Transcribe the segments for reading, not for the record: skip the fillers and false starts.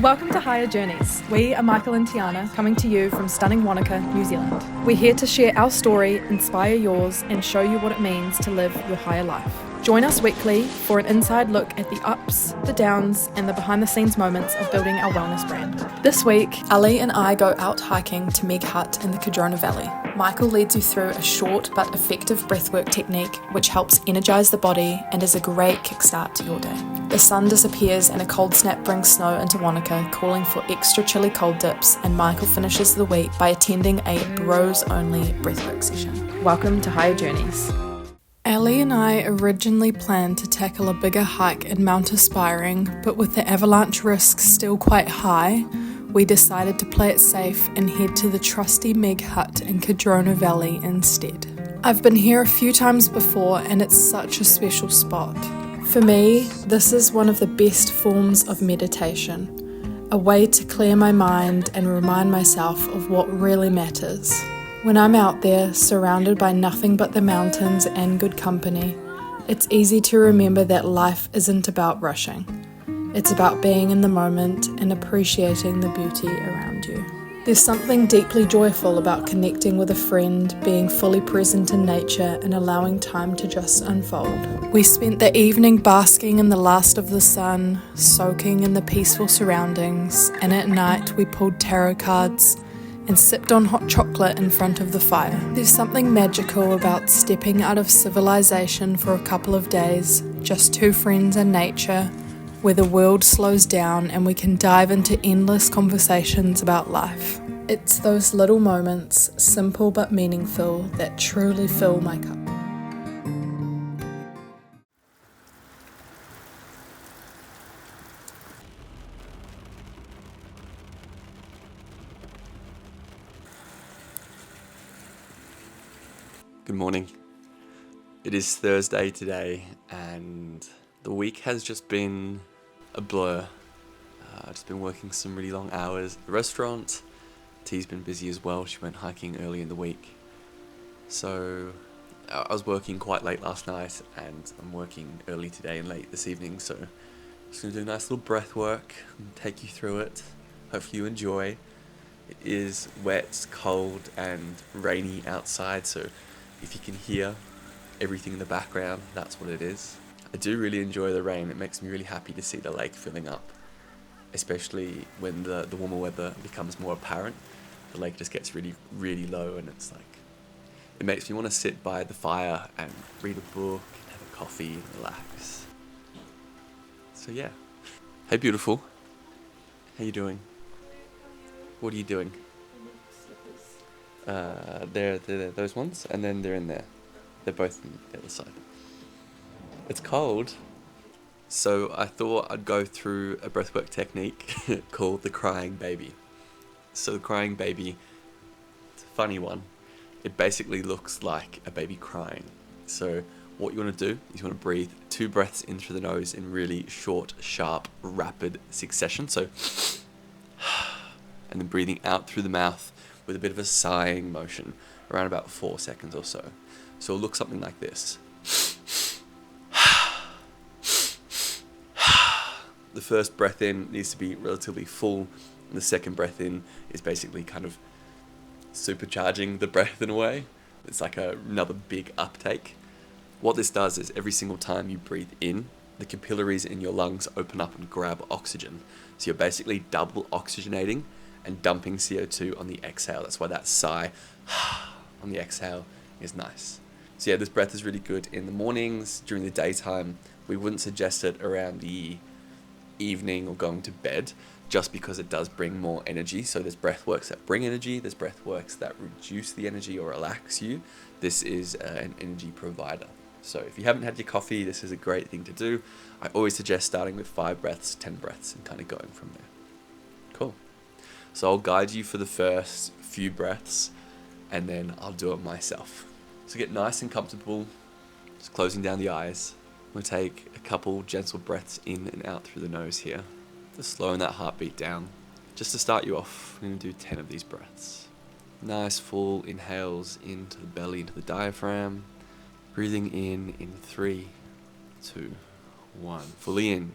Welcome to Hya Journeys. We are Michael and Tiarna, coming to you from stunning Wanaka, New Zealand. We're here to share our story, inspire yours, and show you what it means to live your higher life. Join us weekly for an inside look at the ups, the downs, and the behind-the-scenes moments of building our wellness brand. This week, Ali and I go out hiking to Meg Hut in the Tiarna Valley. Michael leads you through a short but effective breathwork technique which helps energise the body and is a great kickstart to your day. The sun disappears and a cold snap brings snow into Wanaka, calling for extra chilly cold dips, and Michael finishes the week by attending a bros-only breathwork session. Welcome to Hya Journeys. Ali and I originally planned to tackle a bigger hike and Mount Aspiring, but with the avalanche risks still quite high, we decided to play it safe and head to the trusty Meg Hut in Tiarna Valley instead. I've been here a few times before and it's such a special spot. For me, this is one of the best forms of meditation, a way to clear my mind and remind myself of what really matters. When I'm out there, surrounded by nothing but the mountains and good company, it's easy to remember that life isn't about rushing. It's about being in the moment and appreciating the beauty around you. There's something deeply joyful about connecting with a friend, being fully present in nature and allowing time to just unfold. We spent the evening basking in the last of the sun, soaking in the peaceful surroundings, and at night we pulled tarot cards and sipped on hot chocolate in front of the fire. There's something magical about stepping out of civilization for a couple of days, just two friends and nature, where the world slows down and we can dive into endless conversations about life. It's those little moments, simple but meaningful, that truly fill my cup. Good morning. It is Thursday today and the week has just been a blur. I've just been working some really long hours at the restaurant. T's been busy as well. She went hiking early in the week. So I was working quite late last night and I'm working early today and late this evening. So I'm just going to do a nice little breath work and take you through it. Hopefully you enjoy. It is wet, cold and rainy outside, so if you can hear everything in the background, that's what it is. I do really enjoy the rain. It makes me really happy to see the lake filling up, especially when the warmer weather becomes more apparent. The lake just gets really, really low and it's like, it makes me want to sit by the fire and read a book, and have a coffee and relax. So yeah. Hey beautiful. How you doing? What are you doing? They're those ones, and then they're in there. They're both on the other side. It's cold, so I thought I'd go through a breathwork technique called the crying baby. So the crying baby, it's a funny one. It basically looks like a baby crying. So what you want to do is you want to breathe 2 breaths in through the nose in really short, sharp, rapid succession. So, and then breathing out through the mouth with a bit of a sighing motion, around about 4 seconds or so. So it'll look something like this. The first breath in needs to be relatively full, and the second breath in is basically kind of supercharging the breath in a way. It's like another big uptake. What this does is every single time you breathe in, the capillaries in your lungs open up and grab oxygen. So you're basically double oxygenating and dumping CO2 on the exhale. That's why that sigh on the exhale is nice. So yeah, this breath is really good in the mornings, during the daytime. We wouldn't suggest it around the evening or going to bed, just because it does bring more energy. So there's breath works that bring energy, there's breath works that reduce the energy or relax you. This is an energy provider. So if you haven't had your coffee, this is a great thing to do. I always suggest starting with 5 breaths, 10 breaths, and kind of going from there. Cool. So I'll guide you for the first few breaths, and then I'll do it myself. So get nice and comfortable, just closing down the eyes. We'll take a couple gentle breaths in and out through the nose here, just slowing that heartbeat down. Just to start you off, we're going to do 10 of these breaths. Nice full inhales into the belly, into the diaphragm. Breathing in 3, 2, 1. Fully in.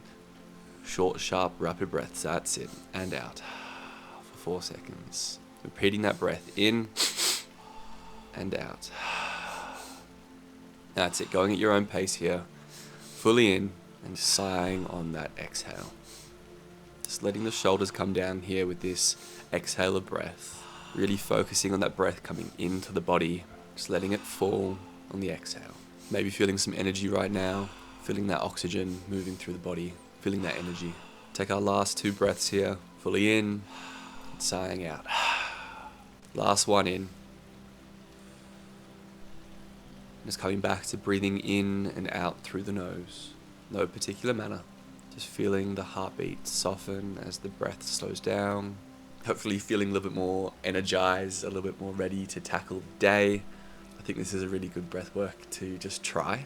short, sharp, rapid breaths. That's it. And out for 4 seconds. Repeating that breath in and out. That's it. Going at your own pace here. Fully in and just sighing on that exhale. Just letting the shoulders come down here with this exhale of breath. Really focusing on that breath coming into the body. Just letting it fall on the exhale. Maybe feeling some energy right now. Feeling that oxygen moving through the body. Feeling that energy. Take our last 2 breaths here. Fully in and sighing out. Last one in. Just coming back to breathing in and out through the nose. No particular manner. Just feeling the heartbeat soften as the breath slows down. Hopefully feeling a little bit more energized, a little bit more ready to tackle the day. I think this is a really good breath work to just try.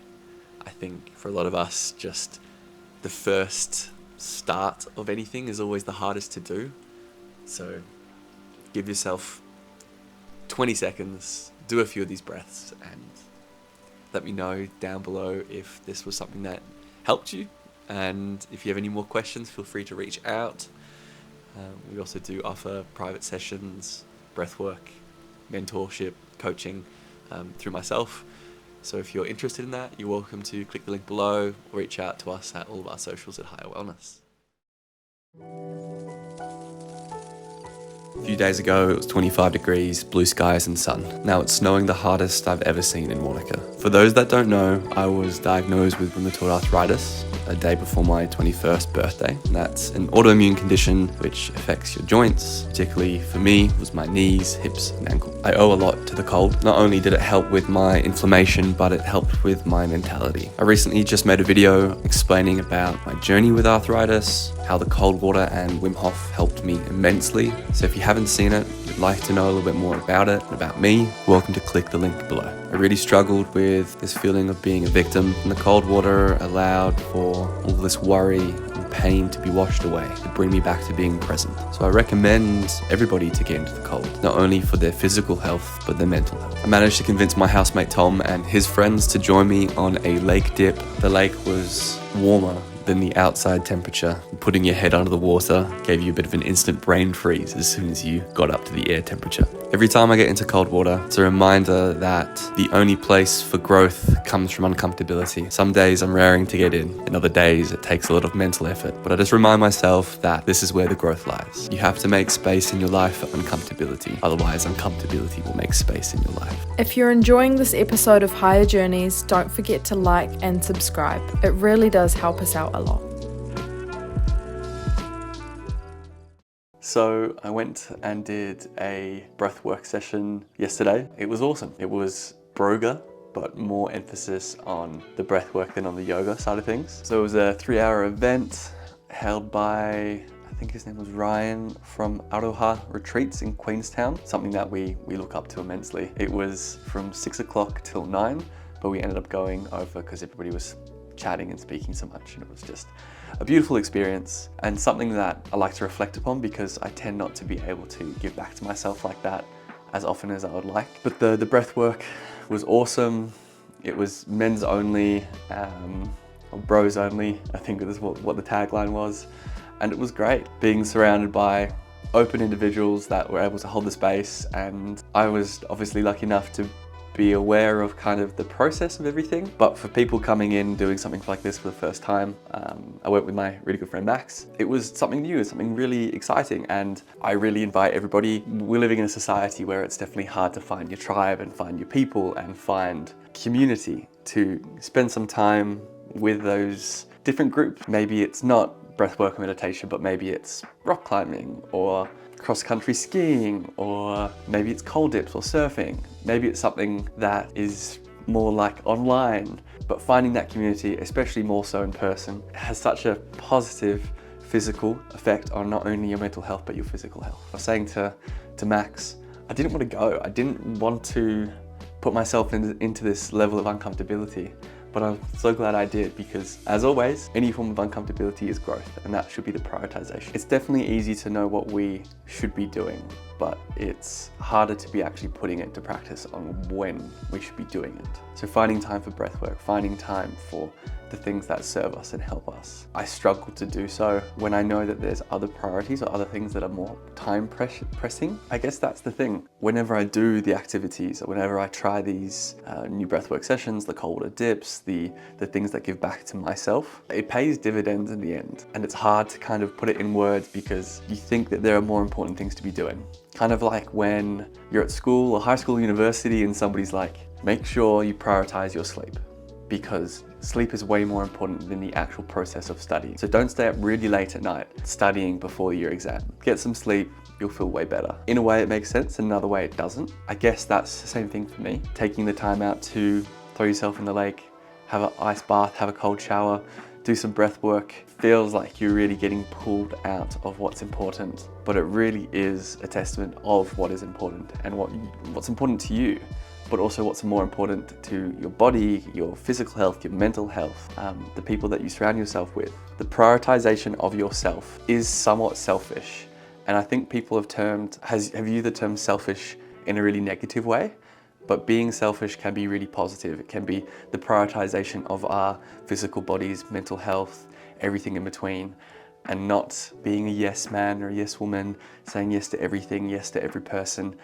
I think for a lot of us, just the first start of anything is always the hardest to do. So give yourself 20 seconds, do a few of these breaths, and let me know down below if this was something that helped you. And if you have any more questions, feel free to reach out. We also do offer private sessions, breathwork, mentorship, coaching through myself. So if you're interested in that, you're welcome to click the link below or reach out to us at all of our socials at Hya Wellness. A few days ago, it was 25 degrees, blue skies and sun. Now it's snowing the hardest I've ever seen in Wanaka. For those that don't know, I was diagnosed with rheumatoid arthritis a day before my 21st birthday. That's an autoimmune condition which affects your joints. Particularly for me, it was my knees, hips and ankle. I owe a lot to the cold. Not only did it help with my inflammation, but it helped with my mentality. I recently just made a video explaining about my journey with arthritis, how the cold water and Wim Hof helped me immensely. So if you haven't seen it, would like to know a little bit more about it and about me, welcome to click the link below. I really struggled with this feeling of being a victim, and the cold water allowed for all this worry and pain to be washed away, to bring me back to being present. So I recommend everybody to get into the cold, not only for their physical health, but their mental health. I managed to convince my housemate Tom and his friends to join me on a lake dip. The lake was warmer than the outside temperature. Putting your head under the water gave you a bit of an instant brain freeze as soon as you got up to the air temperature. Every time I get into cold water, it's a reminder that the only place for growth comes from uncomfortability. Some days I'm raring to get in, and other days it takes a lot of mental effort. But I just remind myself that this is where the growth lies. You have to make space in your life for uncomfortability. Otherwise, uncomfortability will make space in your life. If you're enjoying this episode of Hya Journeys, don't forget to like and subscribe. It really does help us out a lot. So I went and did a breathwork session yesterday. It was awesome. It was broga, but more emphasis on the breathwork than on the yoga side of things. So it was a 3-hour event held by, I think his name was Ryan from Aroha Retreats in Queenstown, something that we look up to immensely. It was from 6 o'clock till 9, but we ended up going over because everybody was chatting and speaking so much, and it was just a beautiful experience and something that I like to reflect upon because I tend not to be able to give back to myself like that as often as I would like. But the breath work was awesome. It was men's only, or bros only, I think is what the tagline was. And it was great being surrounded by open individuals that were able to hold the space, and I was obviously lucky enough to be aware of kind of the process of everything. But for people coming in doing something like this for the first time, I went with my really good friend Max. It was something new, something really exciting, and I really invite everybody. We're living in a society where it's definitely hard to find your tribe and find your people and find community, to spend some time with those different groups. Maybe it's not breathwork or meditation, but maybe it's rock climbing or cross-country skiing, or maybe it's cold dips or surfing. Maybe it's something that is more like online, but finding that community, especially more so in person, has such a positive physical effect on not only your mental health, but your physical health. I was saying to Max, I didn't want to go. I didn't want to put myself into this level of uncomfortability, but I'm so glad I did, because as always, any form of uncomfortability is growth, and that should be the prioritization. It's definitely easy to know what we should be doing but it's harder to be actually putting it to practice on when we should be doing it. So finding time for breathwork, finding time for the things that serve us and help us. I struggle to do so when I know that there's other priorities or other things that are more time pressing. I guess that's the thing. Whenever I do the activities, or whenever I try these new breathwork sessions, the cold water dips, the things that give back to myself, it pays dividends in the end. And it's hard to kind of put it in words because you think that there are more important things to be doing. Kind of like when you're at school or high school, university, and somebody's like, make sure you prioritize your sleep, because sleep is way more important than the actual process of study. So don't stay up really late at night studying before your exam. Get some sleep, you'll feel way better. In a way it makes sense, in another way it doesn't. I guess that's the same thing for me. Taking the time out to throw yourself in the lake, have an ice bath, have a cold shower, do some breath work, feels like you're really getting pulled out of what's important. But it really is a testament of what is important and what's important to you, but also what's more important to your body, your physical health, your mental health, the people that you surround yourself with. The prioritization of yourself is somewhat selfish. And I think people have used the term selfish in a really negative way, but being selfish can be really positive. It can be the prioritization of our physical bodies, mental health, everything in between, and not being a yes man or a yes woman, saying yes to everything, yes to every person,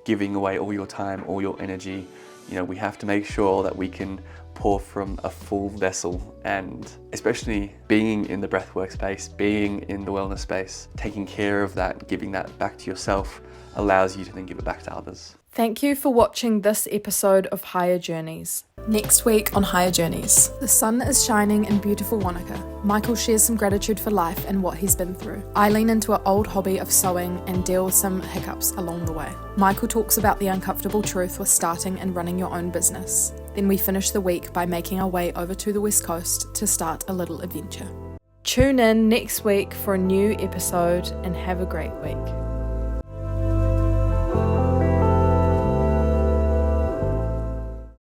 giving away all your time, all your energy. You know, we have to make sure that we can pour from a full vessel, and especially being in the breathwork space, being in the wellness space, taking care of that, giving that back to yourself allows you to then give it back to others. Thank you for watching this episode of Hya Journeys. Next week on Hya Journeys, the sun is shining in beautiful Wanaka. Michael shares some gratitude for life and what he's been through. I lean into an old hobby of sewing and deal with some hiccups along the way. Michael talks about the uncomfortable truth with starting and running your own business. Then we finish the week by making our way over to the West Coast to start a little adventure. Tune in next week for a new episode and have a great week.